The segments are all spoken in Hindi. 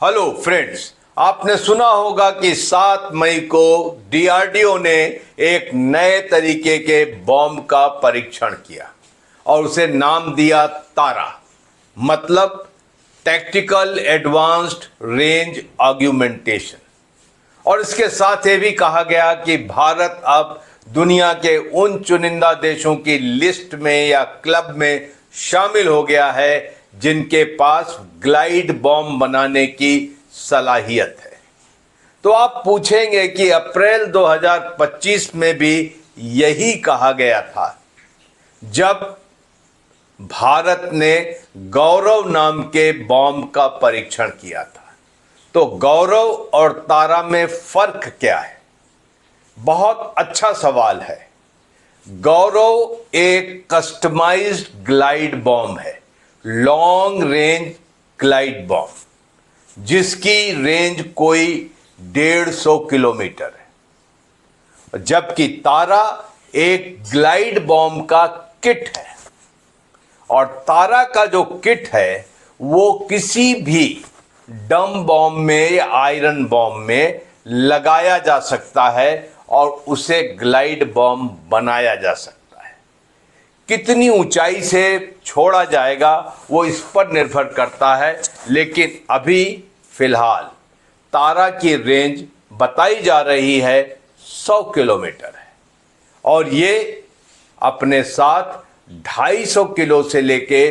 हेलो फ्रेंड्स, आपने सुना होगा कि 7 मई को डीआरडीओ ने एक नए तरीके के बॉम्ब का परीक्षण किया और उसे नाम दिया तारा, मतलब टैक्टिकल एडवांस्ड रेंज ऑग्यूमेंटेशन। और इसके साथ ये भी कहा गया कि भारत अब दुनिया के उन चुनिंदा देशों की लिस्ट में या क्लब में शामिल हो गया है जिनके पास ग्लाइड बॉम्ब बनाने की सलाहियत है। तो आप पूछेंगे कि अप्रैल 2025 में भी यही कहा गया था जब भारत ने गौरव नाम के बॉम्ब का परीक्षण किया था। तो गौरव और तारा में फर्क क्या है? बहुत अच्छा सवाल है। गौरव एक कस्टमाइज्ड ग्लाइड बॉम्ब है, लॉन्ग रेंज ग्लाइड बॉम्ब, जिसकी रेंज कोई 150 किलोमीटर है, जबकि तारा एक ग्लाइड बॉम्ब का किट है। और तारा का जो किट है वो किसी भी डम बॉम्ब में या आयरन बॉम्ब में लगाया जा सकता है और उसे ग्लाइड बॉम्ब बनाया जा सकता है। कितनी ऊंचाई से छोड़ा जाएगा वो इस पर निर्भर करता है, लेकिन अभी फिलहाल तारा की रेंज बताई जा रही है 100 किलोमीटर है और ये अपने साथ 250 किलो से लेके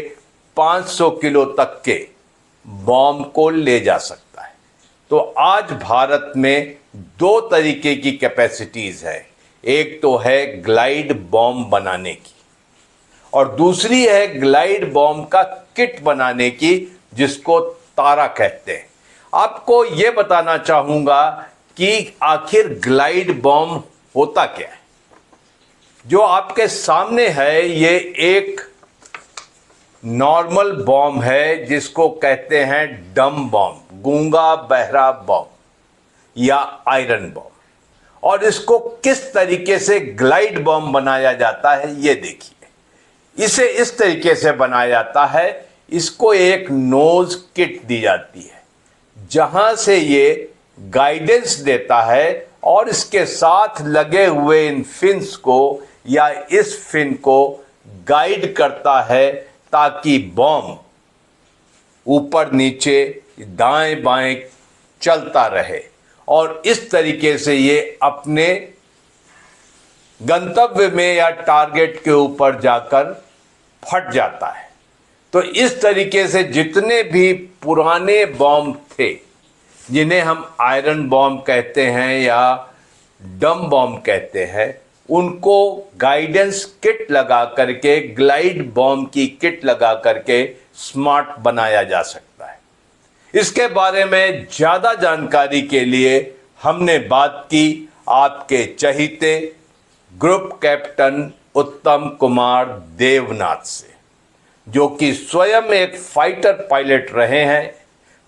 500 किलो तक के बॉम्ब को ले जा सकता है। तो आज भारत में 2 तरीके की कैपेसिटीज है। एक तो है ग्लाइड बॉम्ब बनाने की और दूसरी है ग्लाइड बॉम्ब का किट बनाने की, जिसको तारा कहते हैं। आपको यह बताना चाहूंगा कि आखिर ग्लाइड बॉम्ब होता क्या है। जो आपके सामने है ये एक नॉर्मल बॉम्ब है जिसको कहते हैं डम बॉम्ब, गूंगा बहरा बॉम्ब या आयरन बॉम्ब। और इसको किस तरीके से ग्लाइड बॉम्ब बनाया जाता है ये देखिए। इसे इस तरीके से बनाया जाता है, इसको एक नोज किट दी जाती है जहां से ये गाइडेंस देता है और इसके साथ लगे हुए इन फिन्स को या इस फिन को गाइड करता है ताकि बॉम्ब ऊपर नीचे दाएं बाएं चलता रहे और इस तरीके से ये अपने गंतव्य में या टारगेट के ऊपर जाकर फट जाता है। तो इस तरीके से जितने भी पुराने बॉम्ब थे जिन्हें हम आयरन बॉम्ब कहते हैं या डम बॉम्ब कहते हैं, उनको गाइडेंस किट लगा करके, ग्लाइड बॉम्ब की किट लगा करके स्मार्ट बनाया जा सकता है। इसके बारे में ज्यादा जानकारी के लिए हमने बात की आपके चहीते ग्रुप कैप्टन उत्तम कुमार देवनाथ से, जो कि स्वयं एक फाइटर पायलट रहे हैं।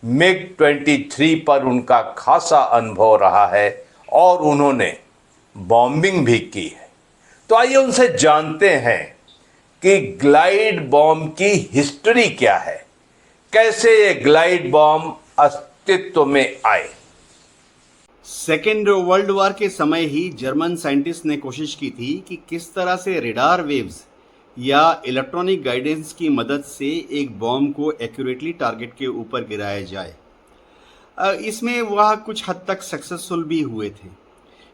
MiG-23 पर उनका खासा अनुभव रहा है और उन्होंने बॉम्बिंग भी की है। तो आइए उनसे जानते हैं कि ग्लाइड बॉम्ब की हिस्ट्री क्या है, कैसे ये ग्लाइड बॉम्ब अस्तित्व में आए। सेकेंड वर्ल्ड वॉर के समय ही जर्मन साइंटिस्ट ने कोशिश की थी कि किस तरह से रेडार वेव्स या इलेक्ट्रॉनिक गाइडेंस की मदद से एक बॉम्ब को एक्यूरेटली टारगेट के ऊपर गिराया जाए। इसमें वह कुछ हद तक सक्सेसफुल भी हुए थे।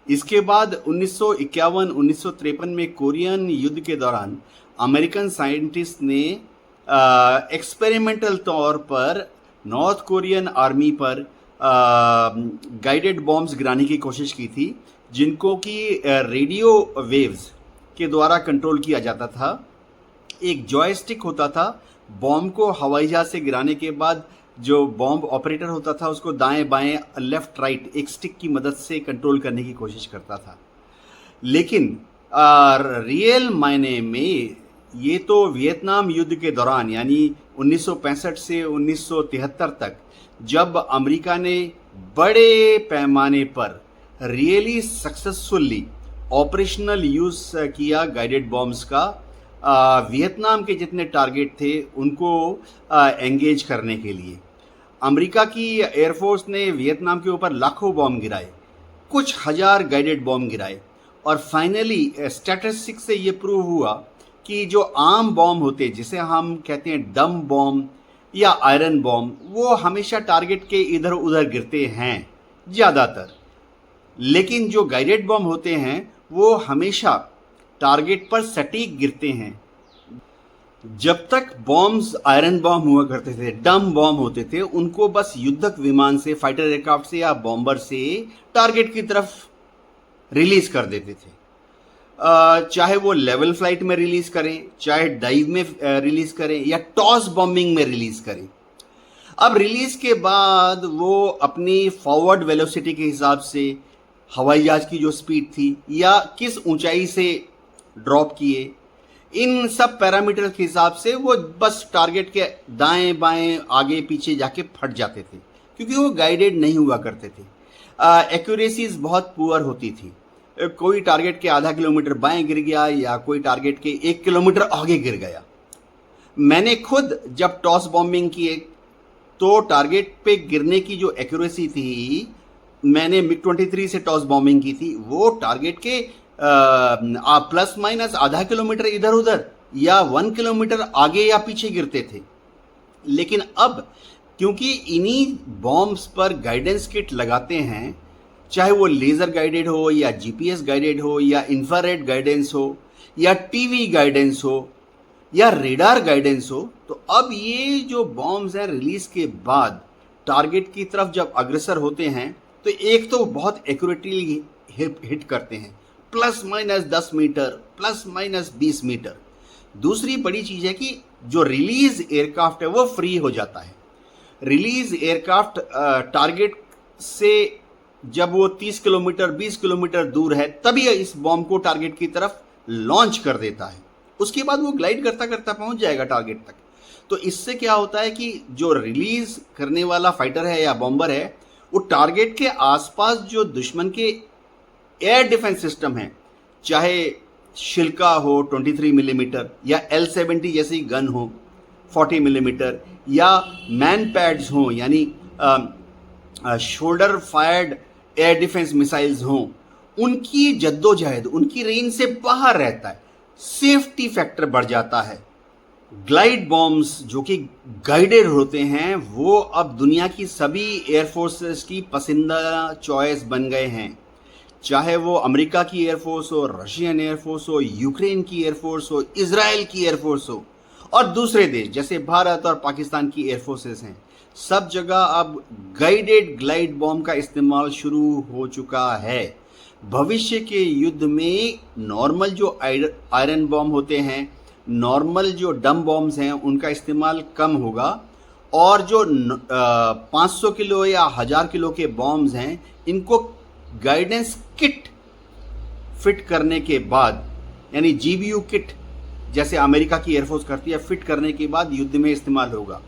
इसके बाद 1951-1953 में कोरियन युद्ध के दौरान अमेरिकन साइंटिस्ट ने एक्सपेरिमेंटल तौर पर नॉर्थ कोरियन आर्मी पर गाइडेड बॉम्ब्स गिराने की कोशिश की थी, जिनको कि रेडियो वेव्स के द्वारा कंट्रोल किया जाता था। एक जॉयस्टिक होता था, बॉम्ब को हवाई जहाज से गिराने के बाद जो बॉम्ब ऑपरेटर होता था उसको दाएं बाएं लेफ्ट राइट एक स्टिक की मदद से कंट्रोल करने की कोशिश करता था। लेकिन रियल मायने में ये तो वियतनाम युद्ध के दौरान यानी 1965 से 1973 तक, जब अमेरिका ने बड़े पैमाने पर रियली सक्सेसफुली ऑपरेशनल यूज किया गाइडेड बॉम्ब्स का, वियतनाम के जितने टारगेट थे उनको एंगेज करने के लिए। अमेरिका की एयरफोर्स ने वियतनाम के ऊपर लाखों बॉम्ब गिराए, कुछ हजार गाइडेड बॉम्ब गिराए, और फाइनली स्टैटिस्टिक्स से ये प्रूव हुआ कि जो आम बॉम्ब होते जिसे हम कहते हैं डम बॉम्ब या आयरन बॉम्ब, वो हमेशा टारगेट के इधर उधर गिरते हैं ज़्यादातर, लेकिन जो गाइडेड बॉम्ब होते हैं वो हमेशा टारगेट पर सटीक गिरते हैं। जब तक बॉम्ब्स आयरन बॉम्ब हुआ करते थे, डम बॉम्ब होते थे, उनको बस युद्धक विमान से, फाइटर एयरक्राफ्ट से या बॉम्बर से टारगेट की तरफ रिलीज कर देते थे। चाहे वो लेवल फ्लाइट में रिलीज करें, चाहे डाइव में रिलीज करें, या टॉस बॉम्बिंग में रिलीज करें। अब रिलीज के बाद वो अपनी फॉरवर्ड वेलोसिटी के हिसाब से हवाई जहाज की जो स्पीड थी या किस ऊंचाई से ड्रॉप किए, इन सब पैरामीटर के हिसाब से वो बस टारगेट के दाएं बाएं आगे पीछे जाके फट जाते थे, क्योंकि वो गाइडेड नहीं हुआ करते थे। एक्यूरेसीज बहुत पुअर होती थी। कोई टारगेट के आधा किलोमीटर बाएं गिर गया या कोई टारगेट के 1 किलोमीटर आगे गिर गया। मैंने खुद जब टॉस बॉम्बिंग किए तो टारगेट पे गिरने की जो एक्यूरेसी थी, मैंने MiG-23 से टॉस बॉम्बिंग की थी, वो टारगेट के प्लस माइनस आधा किलोमीटर इधर उधर या 1 किलोमीटर आगे या पीछे गिरते थे। लेकिन अब क्योंकि इन्हीं बॉम्ब्स पर गाइडेंस किट लगाते हैं, चाहे वो लेज़र गाइडेड हो या जीपीएस गाइडेड हो या इंफ्रारेड गाइडेंस हो या टीवी गाइडेंस हो या रेडार गाइडेंस हो, तो अब ये जो बॉम्ब्स हैं रिलीज के बाद टारगेट की तरफ जब अग्रसर होते हैं तो एक तो बहुत एक्यूरेटली हिट करते हैं, plus minus 10 metre, plus minus 20 metre. दूसरी बड़ी चीज़ है कि जो रिलीज एयरक्राफ्ट है वो फ्री हो जाता है। रिलीज एयरक्राफ्ट टारगेट से जब वो 30 किलोमीटर 20 किलोमीटर दूर है तभी इस बॉम्ब को टारगेट की तरफ लॉन्च कर देता है। उसके बाद वो ग्लाइड करता करता पहुंच जाएगा टारगेट तक। तो इससे क्या होता है कि जो रिलीज करने वाला फाइटर है या बॉम्बर है, वो टारगेट के आसपास जो दुश्मन के एयर डिफेंस सिस्टम है, चाहे शिल्का हो 23 मिलीमीटर या L-70 जैसी गन हो 40 मिलीमीटर या मैन पैड्स हों, यानी shoulder fired air defence missiles हों, उनकी जद्दोजहद उनकी रेंज से बाहर रहता है, सेफ्टी फैक्टर बढ़ जाता है। ग्लाइड बॉम्ब्स जो कि गाइडेड होते हैं वो अब दुनिया की सभी एयरफोर्सेस की पसंदीदा चॉइस बन गए हैं, चाहे वो अमेरिका की एयरफोर्स हो, रशियन एयरफोर्स हो, यूक्रेन की एयरफोर्स हो, इजराइल की एयरफोर्स हो, और दूसरे देश जैसे भारत और पाकिस्तान की एयरफोर्सेस हैं। सब जगह अब गाइडेड ग्लाइड बॉम्ब का इस्तेमाल शुरू हो चुका है। भविष्य के युद्ध में नॉर्मल जो आयरन बॉम्ब होते हैं, नॉर्मल जो डम बॉम्ब्स हैं, उनका इस्तेमाल कम होगा, और जो 500 किलो या 1000 किलो के बॉम्ब्स हैं, इनको गाइडेंस किट फिट करने के बाद, यानी GBU किट जैसे अमेरिका की एयरफोर्स करती है, फिट करने के बाद युद्ध में इस्तेमाल होगा।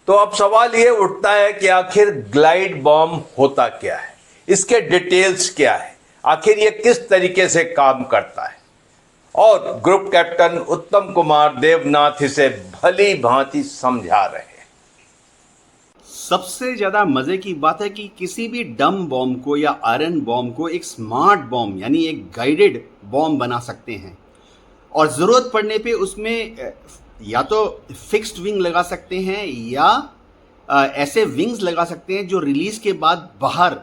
तो अब सवाल ये उठता है कि आखिर ग्लाइड बॉम्ब होता क्या है, इसके डिटेल्स क्या है, आखिर ये किस तरीके से काम करता है। और ग्रुप कैप्टन उत्तम कुमार देवनाथ इसे भली भांति समझा रहे हैं। सबसे ज्यादा मजे की बात है कि किसी भी डम बॉम्ब को या आयरन बॉम्ब को एक स्मार्ट बॉम्ब यानी एक गाइडेड बॉम्ब बना सकते हैं, और जरूरत पड़ने पे उसमें या तो फिक्स्ड विंग लगा सकते हैं या ऐसे विंग्स लगा सकते हैं जो रिलीज के बाद बाहर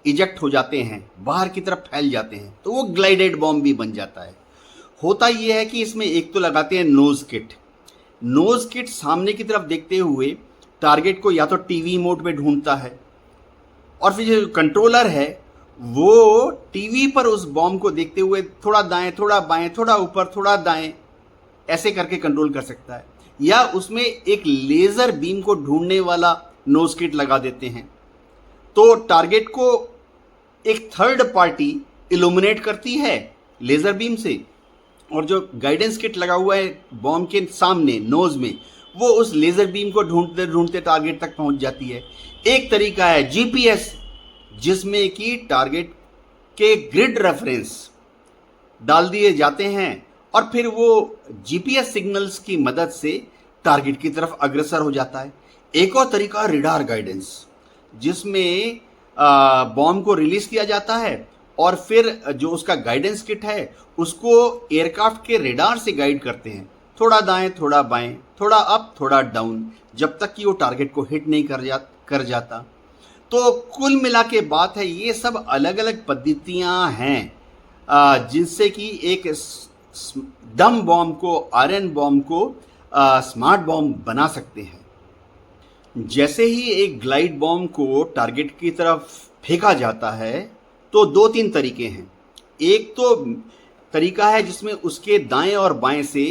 इजेक्ट हो जाते हैं, बाहर की तरफ फैल जाते हैं, तो वो ग्लाइडेड बॉम्ब भी बन जाता है। होता यह है कि इसमें एक तो लगाते हैं नोज किट। नोज किट सामने की तरफ देखते हुए टारगेट को या तो टीवी मोड में ढूंढता है, और फिर जो कंट्रोलर है वो टीवी पर उस बॉम्ब को देखते हुए थोड़ा दाएं, थोड़ा बाएं, थोड़ा ऊपर, थोड़ा दाएं ऐसे करके कंट्रोल कर सकता है, या उसमें एक लेज़र बीम को ढूंढने वाला नोज किट लगा देते हैं। तो टारगेट को एक थर्ड पार्टी इल्यूमिनेट करती है लेज़र बीम से, और जो गाइडेंस किट लगा हुआ है बॉम्ब के सामने नोज में, वो उस लेज़र बीम को ढूंढते ढूंढते टारगेट तक पहुंच जाती है। एक तरीका है जीपीएस, जिसमें कि टारगेट के ग्रिड रेफरेंस डाल दिए जाते हैं और फिर वो जीपीएस सिग्नल्स की मदद से टारगेट की तरफ अग्रसर हो जाता है। एक और तरीका रेडार गाइडेंस, जिसमें बॉम्ब को रिलीज किया जाता है और फिर जो उसका गाइडेंस किट है उसको एयरक्राफ्ट के रेडार से गाइड करते हैं, थोड़ा दाएं थोड़ा बाएं, थोड़ा अप थोड़ा डाउन, जब तक कि वो टारगेट को हिट नहीं कर जाता। तो कुल मिला के बात है, ये सब अलग अलग पद्धतियां हैं जिनसे कि एक डम बॉम्ब को, आयरन बॉम्ब को स्मार्ट बॉम्ब बना सकते हैं। जैसे ही एक ग्लाइड बॉम्ब को टारगेट की तरफ फेंका जाता है तो दो तीन तरीके हैं। एक तो तरीका है जिसमें उसके दाएं और बाएं से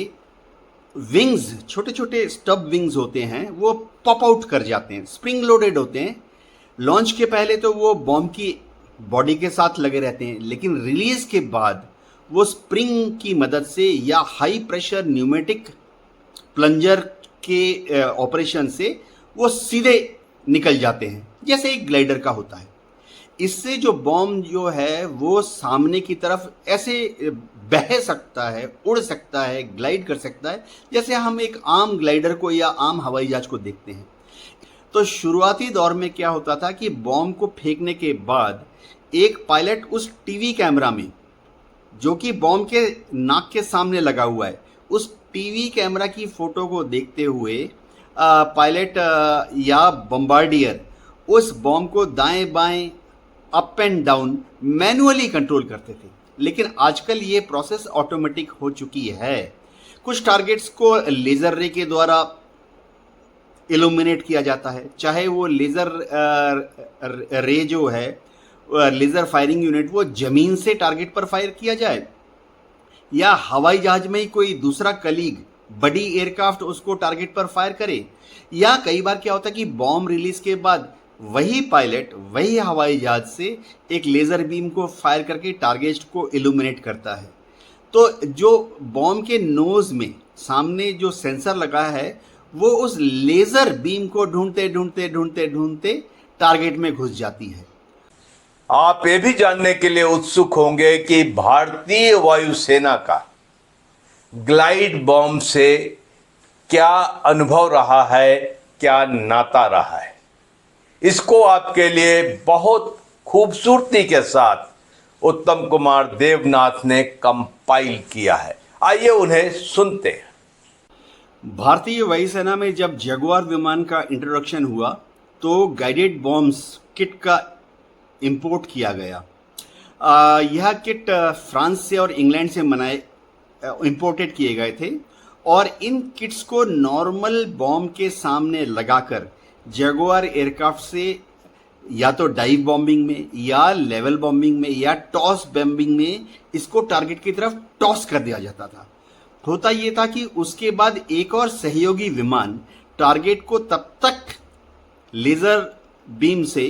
विंग्स, छोटे छोटे स्टब विंग्स होते हैं, वो पॉप आउट कर जाते हैं, स्प्रिंग लोडेड होते हैं। लॉन्च के पहले तो वो बॉम्ब की बॉडी के साथ लगे रहते हैं, लेकिन रिलीज के बाद वो स्प्रिंग की मदद से या हाई प्रेशर न्यूमेटिक प्लंजर के ऑपरेशन से वो सीधे निकल जाते हैं, जैसे एक ग्लाइडर का होता है। इससे जो बॉम्ब जो है वो सामने की तरफ ऐसे बह सकता है, उड़ सकता है, ग्लाइड कर सकता है, जैसे हम एक आम ग्लाइडर को या आम हवाई जहाज को देखते हैं। तो शुरुआती दौर में क्या होता था कि बॉम्ब को फेंकने के बाद एक पायलट उस टीवी कैमरा में, जो कि बॉम्ब के नाक के सामने लगा हुआ है, उस टीवी कैमरा की फोटो को देखते हुए पायलट या बम्बार्डियर उस बॉम्ब को दाएं बाएं, up and down manually control करते थे। लेकिन आजकल ये प्रोसेस ऑटोमेटिक हो चुकी है। कुछ टारगेट्स को लेजर रे के द्वारा इल्यूमिनेट किया जाता है, चाहे वो लेजर रे जो है, लेजर फायरिंग यूनिट, वो जमीन से टारगेट पर फायर किया जाए, या हवाई जहाज में ही कोई दूसरा कलीग, बड़ी एयरक्राफ्ट उसको टारगेट पर फायर करे, या कई बार क्या होता है कि बॉम्ब रिलीज के बाद वही पायलट वही हवाई जहाज से एक लेजर बीम को फायर करके टारगेट को इल्यूमिनेट करता है। तो जो बॉम्ब के नोज में सामने जो सेंसर लगा है वो उस लेजर बीम को ढूंढते ढूंढते ढूंढते ढूंढते टारगेट में घुस जाती है। आप ये भी जानने के लिए उत्सुक होंगे कि भारतीय वायुसेना का ग्लाइड बॉम्ब से क्या अनुभव रहा है, क्या नाता रहा है। इसको आपके लिए बहुत खूबसूरती के साथ उत्तम कुमार देवनाथ ने कंपाइल किया है। आइए उन्हें सुनते हैं। भारतीय वायुसेना में जब जगुआर विमान का इंट्रोडक्शन हुआ तो गाइडेड बॉम्ब्स किट का इंपोर्ट किया गया। यह किट फ्रांस से और इंग्लैंड से इंपोर्टेड किए गए थे, और इन किट्स को नॉर्मल बॉम्ब के सामने लगाकर जगुआर एयरक्राफ्ट से या तो डाइव बॉम्बिंग में या लेवल बॉम्बिंग में या टॉस बॉम्बिंग में इसको टारगेट की तरफ टॉस कर दिया जाता था। होता यह था कि उसके बाद एक और सहयोगी विमान टारगेट को तब तक लेजर बीम से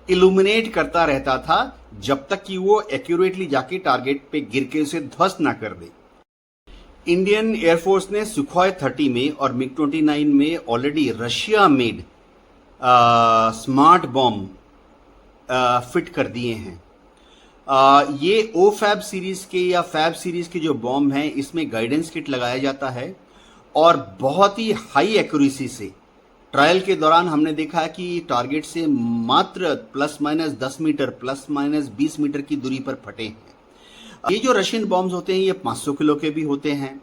इल्यूमिनेट करता रहता था जब तक कि वो एक्यूरेटली जाके टारगेट पे गिर के उसे ध्वस्त ना कर दे। इंडियन एयरफोर्स ने सुखोई 30 में और मिग 29 में already Russia made smart bomb fit कर दिए हैं। ये ओ फैब सीरीज के या फैब सीरीज के जो बॉम्ब हैं, इसमें गाइडेंस किट लगाया जाता है और बहुत ही हाई एक्यूरेसी से ट्रायल के दौरान हमने देखा है कि टारगेट से मात्र plus minus 10 metre, plus minus 20 metre की दूरी पर फटे हैं। ये जो रशियन बॉम्ब्स होते हैं ये 500 किलो के भी होते हैं,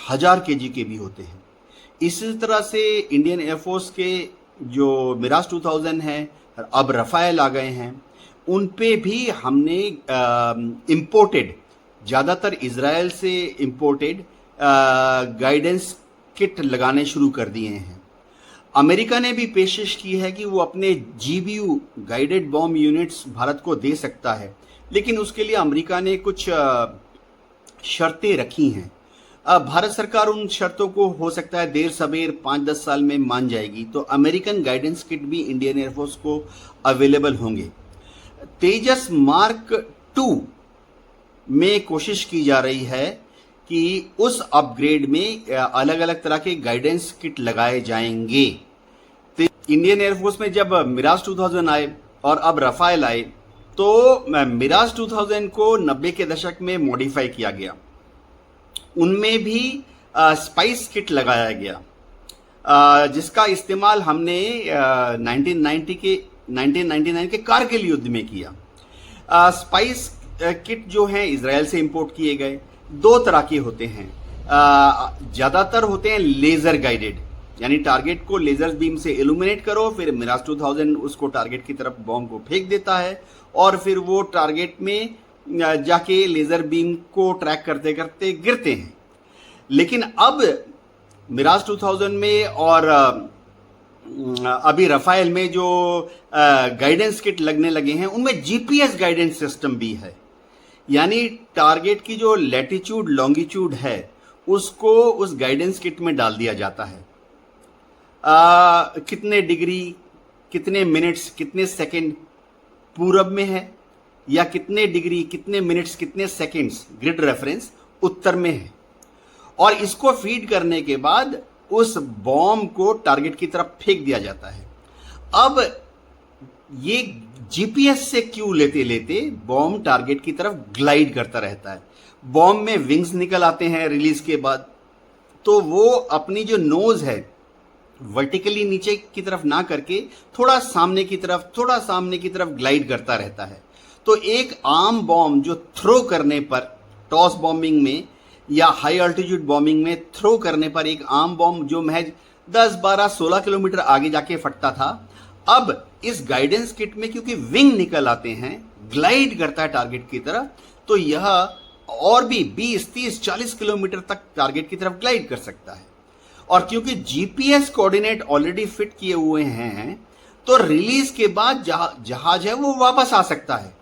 1000 केजी के भी होते हैं। इसी तरह से इंडियन एयरफोर्स के जो मिराज 2000 है, अब रफाएल आ गए हैं, उन पे भी हमने इंपोर्टेड, ज़्यादातर इजराइल से इंपोर्टेड गाइडेंस किट लगाने शुरू कर दिए हैं। अमेरिका ने भी पेशकश की है कि वो अपने GBU guided bomb units Bharat को दे सकता है, लेकिन उसके लिए अमेरिका ने कुछ शर्तें रखी हैं। भारत सरकार उन शर्तों को हो सकता है देर सवेर 5-10 साल में मान जाएगी, तो अमेरिकन गाइडेंस किट भी इंडियन एयरफोर्स को अवेलेबल होंगे। तेजस मार्क 2 में कोशिश की जा रही है कि उस अपग्रेड में अलग अलग तरह के गाइडेंस किट लगाए जाएंगे। तो इंडियन एयरफोर्स में जब मिराज 2000 आए और अब रफाएल आए, तो मिराज 2000 को 90 के दशक में मॉडिफाई किया गया, उनमें भी स्पाइस किट लगाया गया। जिसका इस्तेमाल हमने 1999 के कारगिल युद्ध में किया। स्पाइस किट जो हैं इजराइल से इंपोर्ट किए गए, दो तरह के होते हैं। ज़्यादातर होते हैं लेज़र गाइडेड, यानी टारगेट को लेज़र बीम से इल्यूमिनेट करो, फिर मिराज 2000 उसको टारगेट की तरफ बॉम्ब को फेंक देता है और फिर वो टारगेट में जाके लेज़र बीम को ट्रैक करते करते गिरते हैं। लेकिन अब मिराज 2000 में और अभी रफाइल में जो गाइडेंस किट लगने लगे हैं उनमें जीपीएस गाइडेंस सिस्टम भी है, यानी टारगेट की जो लैटिट्यूड लॉन्गिट्यूड है उसको उस गाइडेंस किट में डाल दिया जाता है। कितने डिग्री, कितने मिनट्स, कितने सेकंड पूरब में है, या कितने डिग्री, कितने मिनट्स, कितने सेकंड्स ग्रिड रेफरेंस उत्तर में है, और इसको फीड करने के बाद उस बॉम्ब को टारगेट की तरफ फेंक दिया जाता है। अब ये जीपीएस से क्यू लेते लेते बॉम्ब टारगेट की तरफ ग्लाइड करता रहता है। बॉम्ब में विंग्स निकल आते हैं रिलीज के बाद, तो वो अपनी जो नोज है वर्टिकली नीचे की तरफ ना करके थोड़ा सामने की तरफ ग्लाइड करता रहता है। तो एक आम बॉम्ब जो थ्रो करने पर, टॉस बॉम्बिंग में या हाई अल्टीट्यूड बॉम्बिंग में थ्रो करने पर, एक आम बॉम्ब जो महज 10, 12, 16 किलोमीटर आगे जाके फटता था, अब इस गाइडेंस किट में क्योंकि विंग निकल आते हैं, ग्लाइड करता है टारगेट की तरफ, तो यह और भी 20, 30, 40 किलोमीटर तक टारगेट की तरफ ग्लाइड कर सकता है। और क्योंकि जीपीएस कोऑर्डिनेट ऑलरेडी फिट किए हुए हैं, तो रिलीज के बाद जहाज है वो वापस आ सकता है।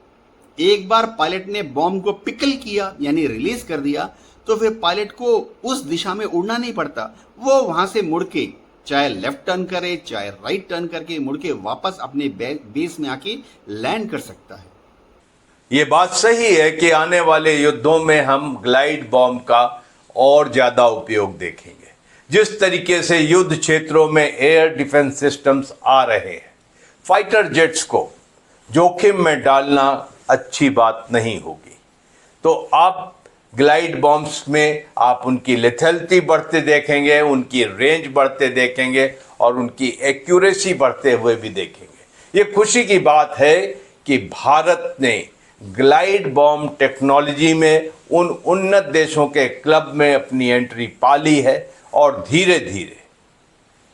एक बार पायलट ने बॉम्ब को पिकल किया यानी रिलीज कर दिया, तो फिर पायलट को उस दिशा में उड़ना नहीं पड़ता, वो वहां से मुड़ के चाहे लेफ्ट टर्न करे चाहे राइट टर्न करके मुड़ के वापस अपने बेस में आके लैंड कर सकता है। ये बात सही है कि आने वाले युद्धों में हम ग्लाइड बॉम्ब का और ज्यादा उपयोग देखेंगे। जिस तरीके से युद्ध क्षेत्रों में एयर डिफेंस सिस्टम्स आ रहे हैं, फाइटर जेट्स को जोखिम में डालना अच्छी बात नहीं होगी। तो आप ग्लाइड बॉम्ब्स में आप उनकी लेथेलिटी बढ़ते देखेंगे, उनकी रेंज बढ़ते देखेंगे और उनकी एक्यूरेसी बढ़ते हुए भी देखेंगे। ये खुशी की बात है कि भारत ने ग्लाइड बॉम्ब टेक्नोलॉजी में उन उन्नत देशों के क्लब में अपनी एंट्री पा ली है और धीरे धीरे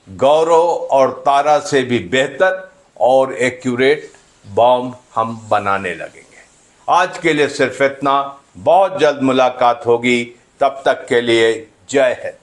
गौरव और तारा से भी बेहतर और एक्यूरेट बॉम्ब हम बनाने लगेंगे। आज के लिए सिर्फ इतना, बहुत जल्द मुलाकात होगी, तब तक के लिए जय हिंद।